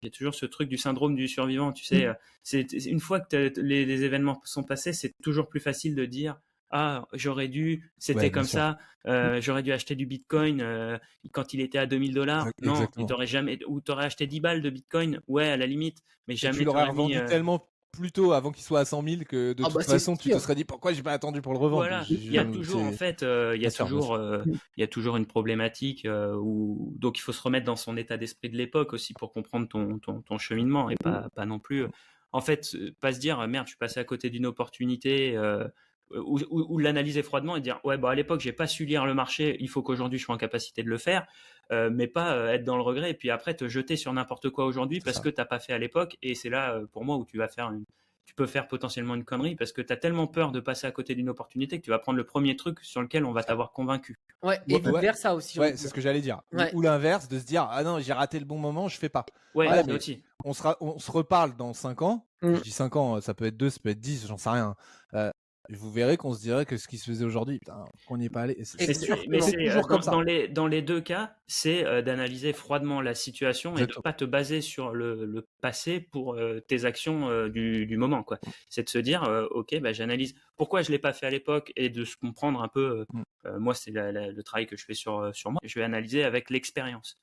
Il y a toujours ce truc du syndrome du survivant, tu sais. Une fois que les événements sont passés, c'est toujours plus facile de dire ah, j'aurais dû, Ouais, c'était bien comme sûr. ça, j'aurais dû acheter du Bitcoin quand il était à 2000 $. Non, Exactement. t'aurais jamais, ou t'aurais acheté 10 balles de Bitcoin, ouais, à la limite, mais Et tu jamais l'aurais t'aurais mis. revendu tellement plus tôt avant qu'il soit à 100 000 que de Ah toute bah c'est façon, tu te sûr. serais dit pourquoi j'ai pas attendu pour le revendre. Voilà, il y a toujours en fait, il y Bien a sûr, bien sûr. toujours, il y a toujours une problématique où donc il faut se remettre dans son état d'esprit de l'époque aussi pour comprendre ton cheminement et pas non plus, en fait, pas se dire merde, je suis passé à côté d'une opportunité, ou l'analyser froidement et dire ouais bah à l'époque j'ai pas su lire le marché, il faut qu'aujourd'hui je sois en capacité de le faire, mais pas être dans le regret et puis après te jeter sur n'importe quoi aujourd'hui C'est parce ça. que t'as pas fait à l'époque et c'est là pour moi où tu peux faire potentiellement une connerie parce que tu as tellement peur de passer à côté d'une opportunité que tu vas prendre le premier truc sur lequel on va t'avoir convaincu. Ouais, et vice Ouais, versa aussi, j'ai envie ouais, de c'est dire. ce que j'allais dire. Ouais. Ou l'inverse, de se dire ah non, j'ai raté le bon moment, je fais pas. Ouais, Ouais, ça mais aussi. on se reparle dans 5 ans. Mmh. Je dis 5 ans, ça peut être 2, ça peut être 10, j'en sais rien. Vous verrez qu'on se dirait que ce qui se faisait aujourd'hui, putain, pourquoi on n'y est pas allé? Mais C'est toujours comme ça. dans les deux cas, c'est d'analyser froidement la situation et de Exactement. pas te baser sur le passé pour tes actions du moment, quoi. C'est de se dire, ok, bah, j'analyse pourquoi je l'ai pas fait à l'époque et de se comprendre un peu. Mmh. Moi, c'est le travail que je fais sur moi. Je vais analyser avec l'expérience.